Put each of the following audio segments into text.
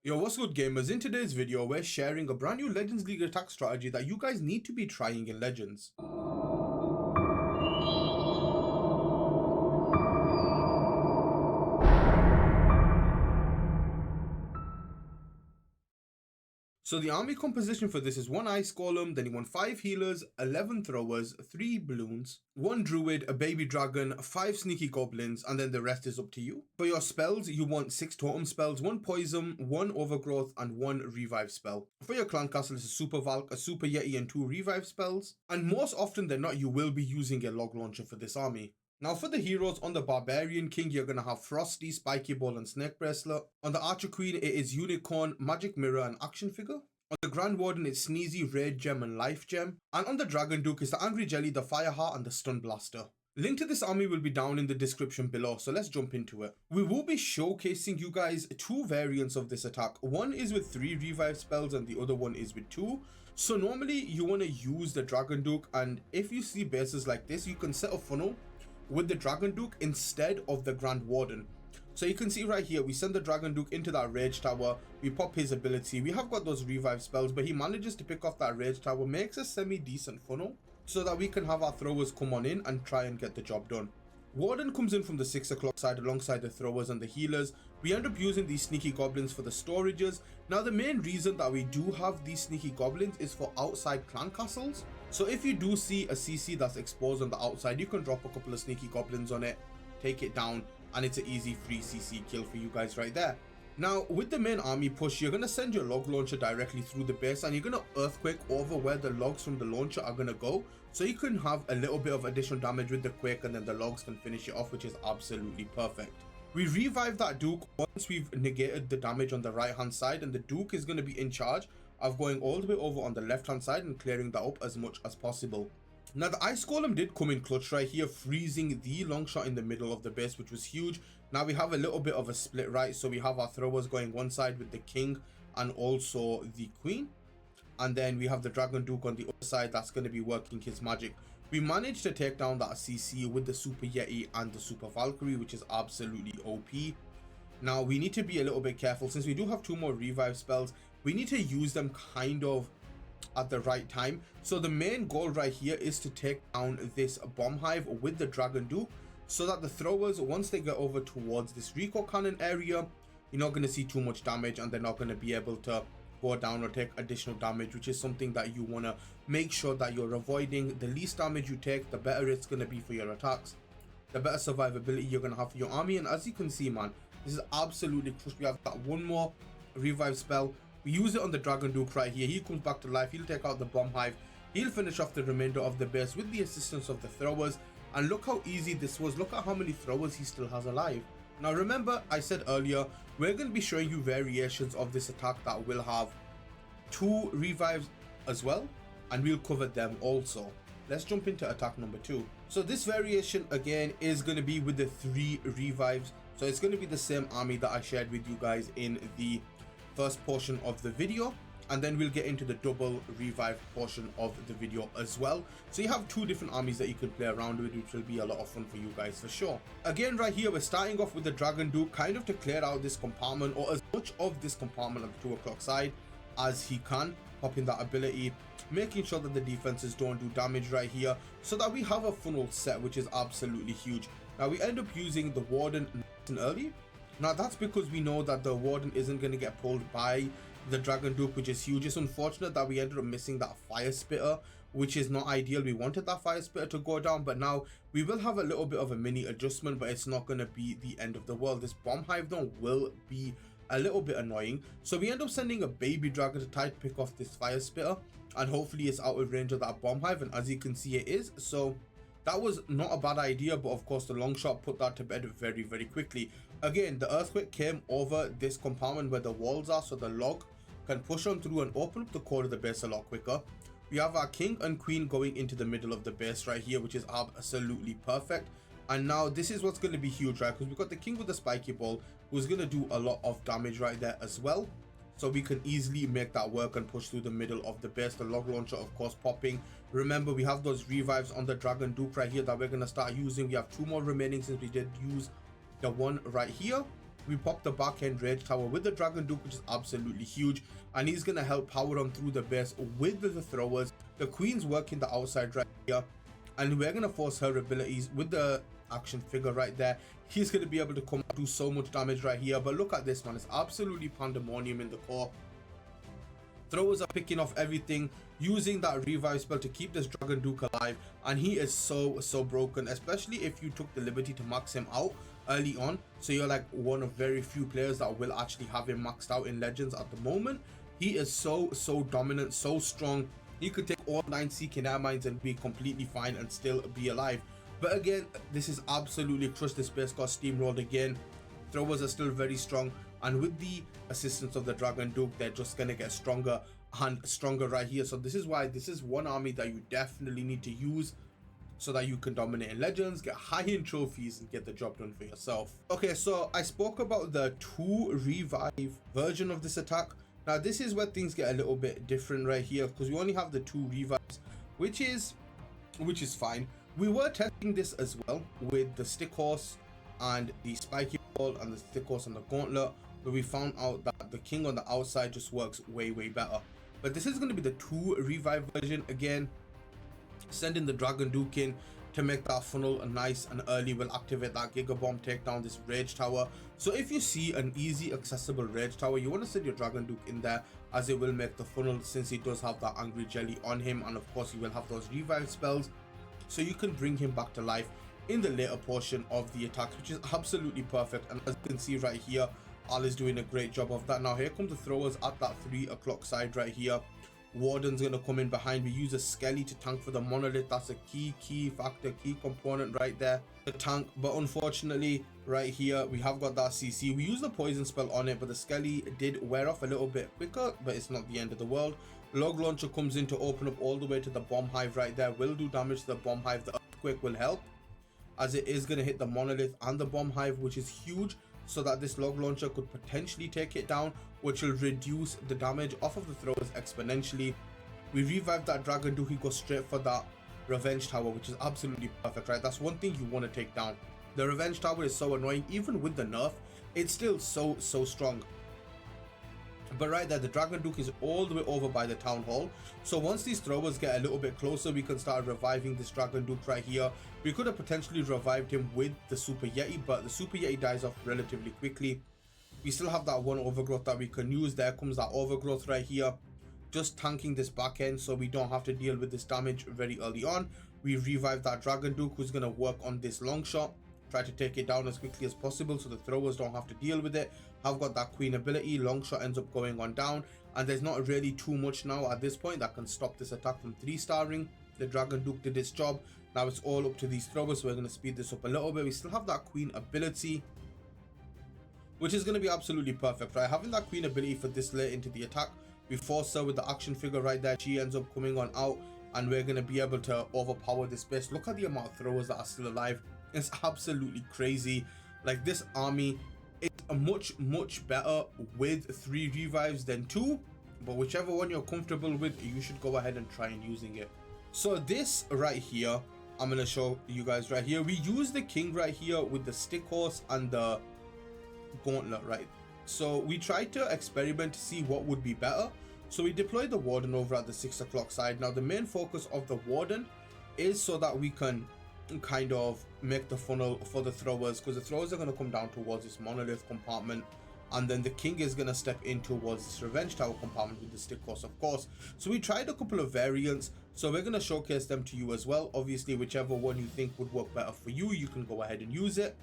Yo, what's good gamers? In today's video, we're sharing a brand new Legends League attack strategy that you guys need to be trying in Legends. So the army composition for this is 1 Ice Golem, then you want 5 healers, 11 throwers, 3 balloons, 1 druid, a baby dragon, 5 sneaky goblins, and then the rest is up to you. For your spells, you want 6 totem spells, 1 poison, 1 overgrowth, and 1 revive spell. For your clan castle, it's a super valk, a super yeti, and 2 revive spells. And most often than not, you will be using a log launcher for this army. Now for the heroes, on the Barbarian King, you're going to have Frosty, Spiky Ball, and Snake Bracelet. On the Archer Queen, it is Unicorn, Magic Mirror, and Action Figure. On the Grand Warden, it's Sneezy, Raid Gem, and Life Gem. And on the Dragon Duke, it's the Angry Jelly, the Fire Heart, and the Stun Blaster. Link to this army will be down in the description below, so let's jump into it. We will be showcasing you guys 2 variants of this attack. One is with 3 revive spells and the other one is with 2. So normally you want to use the Dragon Duke, and if you see bases like this, you can set a funnel with the Dragon Duke instead of the Grand Warden. So you can see right here, we send the Dragon Duke into that Rage Tower, we pop his ability, we have got those revive spells, but he manages to pick off that Rage Tower, makes a semi-decent funnel, so that we can have our throwers come on in and try and get the job done. Warden comes in from the 6 o'clock side alongside the throwers and the healers. We end up using these sneaky goblins for the storages. Now the main reason that we do have these sneaky goblins is for outside clan castles. So if you do see a CC that's exposed on the outside, you can drop a couple of sneaky goblins on it, take it down, and it's an easy free CC kill for you guys right there. Now with the main army push, you're going to send your log launcher directly through the base, and you're going to earthquake over where the logs from the launcher are going to go, so you can have a little bit of additional damage with the quake, and then the logs can finish it off, which is absolutely perfect. We revive that Duke once we've negated the damage on the right hand side, and the Duke is going to be in charge of going all the way over on the left hand side and clearing that up as much as possible. Now the Ice Golem did come in clutch right here, freezing the long shot in the middle of the base, which was huge. Now we have a little bit of a split, right? So we have our throwers going one side with the king and also the queen, and then we have the Dragon Duke on the other side that's going to be working his magic. We managed to take down that CC with the Super Yeti and the Super Valkyrie, which is absolutely OP. Now we need to be a little bit careful, since we do have 2 more revive spells. We need to use them kind of at the right time. So the main goal right here is to take down this bomb hive with the Dragon Duke, so that the throwers, once they get over towards this recoil cannon area, you're not going to see too much damage, and they're not going to be able to go down or take additional damage, which is something that you want to make sure that you're avoiding. The least damage you take, the better it's going to be for your attacks, the better survivability you're going to have for your army. And as you can see, man, this is absolutely crucial. We have that 1 more revive spell. We use it on the Dragon Duke right here. He comes back to life. He'll take out the bomb hive. He'll finish off the remainder of the base with the assistance of the throwers. And look how easy this was. Look at how many throwers he still has alive. Now remember, I said earlier, we're going to be showing you variations of this attack that will have 2 revives as well, and we'll cover them also. Let's jump into attack number 2. So this variation again is going to be with the 3 revives. So it's going to be the same army that I shared with you guys in the first portion of the video, and then we'll get into the double revive portion of the video as well. So you have 2 different armies that you can play around with, which will be a lot of fun for you guys for sure. Again, right here, we're starting off with the Dragon Duke, kind of to clear out this compartment, or as much of this compartment on the 2 o'clock side as he can, popping that ability, making sure that the defenses don't do damage right here, so that we have a funnel set, which is absolutely huge. Now we end up using the Warden nice and early. Now that's because we know that the Warden isn't going to get pulled by the Dragon Duke, which is huge. It's unfortunate that we ended up missing that Fire Spitter, which is not ideal. We wanted that Fire Spitter to go down, but now we will have a little bit of a mini adjustment, but it's not going to be the end of the world. This bomb hive though will be a little bit annoying, so we end up sending a baby dragon to try to pick off this Fire Spitter, and hopefully it's out of range of that bomb hive, and as you can see, it is. So that was not a bad idea, but of course the long shot put that to bed very, very quickly. Again, the earthquake came over this compartment where the walls are, so the log can push on through and open up the core of the base a lot quicker. We have our king and queen going into the middle of the base right here, which is absolutely perfect. And now this is what's going to be huge, right? Because we've got the king with the spiky ball, who's going to do a lot of damage right there as well. So we can easily make that work and push through the middle of the base. The log launcher, of course, popping. Remember, we have those revives on the Dragon Duke right here that we're going to start using. We have 2 more remaining, since we did use the one right here. We pop the backhand rage tower with the Dragon Duke, which is absolutely huge, and he's gonna help power on through the base with the throwers. The queen's working the outside right here, and we're gonna force her abilities with the action figure right there. He's gonna be able to come do so much damage right here. But look at this, man, it's absolutely pandemonium in the core. Throwers are picking off everything, using that revive spell to keep this Dragon Duke alive, and he is so broken, especially if you took the liberty to max him out early on. So you're like one of very few players that will actually have him maxed out in Legends at the moment. He is so dominant, so strong. He could take all 9 Seeking Air Mines and be completely fine and still be alive. But again, this is absolutely crushed. This base got steamrolled again. Throwers are still very strong, and with the assistance of the Dragon Duke, they're just gonna get stronger and stronger right here. So this is why this is one army that you definitely need to use so that you can dominate in Legends, get high in trophies, and get the job done for yourself. Okay, so I spoke about the 2 revive version of this attack. Now this is where things get a little bit different right here, because we only have the 2 revives, which is fine. We were testing this as well with the Stick Horse and the Spiky Ball and the Stick Horse and the Gauntlet, but we found out that the King on the outside just works way better. But this is going to be the 2 revive version again, sending the Dragon Duke in to make that funnel nice and early. Will activate that Giga Bomb, take down this Rage Tower. So if you see an easy accessible Rage Tower, you want to send your Dragon Duke in there, as it will make the funnel, since he does have that Angry Jelly on him, and of course he will have those revive spells, so you can bring him back to life in the later portion of the attack, which is absolutely perfect. And as you can see right here, Al is doing a great job of that. Now here come the throwers at that 3 o'clock side right here. Warden's gonna come in behind. We use a Skelly to tank for the Monolith. That's a key factor, key component right there, the tank. But unfortunately right here we have got that CC. We use the poison spell on it, but the Skelly did wear off a little bit quicker, but it's not the end of the world. Log Launcher comes in to open up all the way to the Bomb Hive right there. Will do damage to the Bomb Hive. The Earthquake will help, as it is going to hit the Monolith and the Bomb Hive, which is huge, so that this Log Launcher could potentially take it down, which will reduce the damage off of the throwers exponentially. We revive that Dragon Duke. He goes straight for that Revenge Tower, which is absolutely perfect, right? That's one thing you want to take down. The Revenge Tower is so annoying. Even with the nerf, it's still so strong. But right there, the Dragon Duke is all the way over by the Town Hall. So once these throwers get a little bit closer, we can start reviving this Dragon Duke right here. We could have potentially revived him with the Super Yeti, but the Super Yeti dies off relatively quickly. We still have that one Overgrowth that we can use. There comes that Overgrowth right here, just tanking this back end so we don't have to deal with this damage very early on. We revive that Dragon Duke, who's going to work on this long shot, try to take it down as quickly as possible so the throwers don't have to deal with it. I've got that Queen ability. Long shot ends up going on down, and there's not really too much now at this point that can stop this attack from 3-starring. The Dragon Duke did its job. Now it's all up to these throwers, so we're going to speed this up a little bit. We still have that Queen ability, which is going to be absolutely perfect, right? Having that Queen ability for this late into the attack, we force her with the action figure right there. She ends up coming on out, and we're going to be able to overpower this base. Look at the amount of throwers that are still alive. It's absolutely crazy. Like, this army is much better with 3 revives than 2, but whichever one you're comfortable with, you should go ahead and try and using it. So this right here, I'm going to show you guys right here. We use the King right here with the Stick Horse and the Gauntlet, right? So we tried to experiment to see what would be better. So we deployed the Warden over at the 6 o'clock side. Now the main focus of the Warden is so that we can kind of make the funnel for the throwers, because the throwers are going to come down towards this Monolith compartment, and then the King is going to step in towards this Revenge Tower compartment with the Stick Horse, of course. So we tried a couple of variants, so we're going to showcase them to you as well. Obviously, whichever one you think would work better for you, you can go ahead and use it.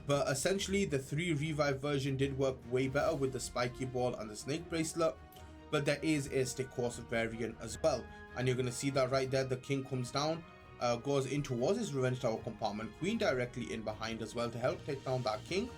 But essentially, the 3 revive version did work way better with the Spiky Ball and the Snake Bracelet, but there is a Stick Horse variant as well, and you're going to see that right there. The King comes down, goes in towards his Revenge Tower compartment, Queen directly in behind as well to help take down that King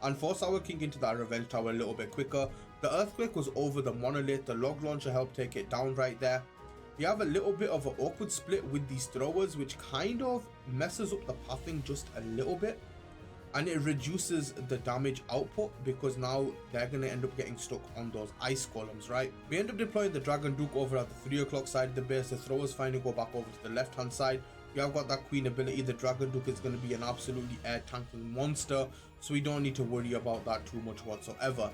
and force our King into that Revenge Tower a little bit quicker. The Earthquake was over the Monolith. The Log Launcher helped take it down right there. We have a little bit of an awkward split with these throwers, which kind of messes up the pathing just a little bit, and it reduces the damage output, because now they're going to end up getting stuck on those ice columns, right? We end up deploying the Dragon Duke over at the 3 o'clock side of the base. The throwers finally go back over to the left hand side. You have got that queen ability. The Dragon Duke is going to be an absolutely air tanking monster, so we don't need to worry about that too much whatsoever.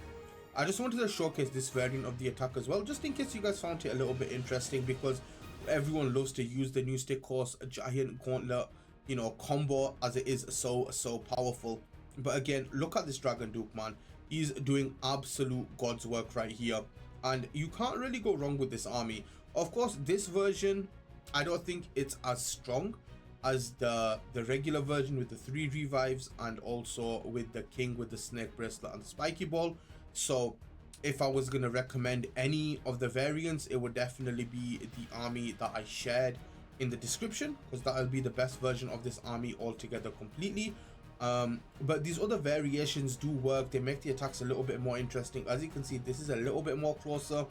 I just wanted to showcase this variant of the attack as well, just in case you guys found it a little bit interesting, because everyone loves to use the new stick horse giant gauntlet, you know, combo, as it is so powerful. But again, look at this Dragon Duke, man. He's doing absolute god's work right here, and you can't really go wrong with this army. Of course, this version, I don't think it's as strong as the regular version with the 3 revives, and also with the king with the snake bracelet and the spiky ball. So if I was going to recommend any of the variants, it would definitely be the army that I shared in the description, because that will be the best version of this army altogether completely. But these other variations do work. They make the attacks a little bit more interesting. As you can see, this is a little bit more closer,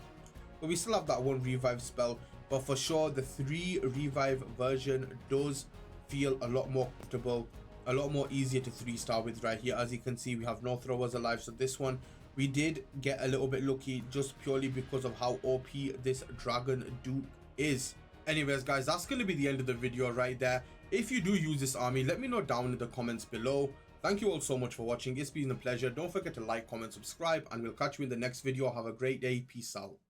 but we still have that 1 revive spell. But for sure, the 3 revive version does feel a lot more comfortable, a lot more easier to 3-star with right here. As you can see, we have no throwers alive, so this one we did get a little bit lucky, just purely because of how OP this Dragon Duke is. Anyways guys, that's going to be the end of the video right there. If you do use this army, let me know down in the comments below. Thank you all so much for watching. It's been a pleasure. Don't forget to like, comment, subscribe, and we'll catch you in the next video. Have a great day. Peace out.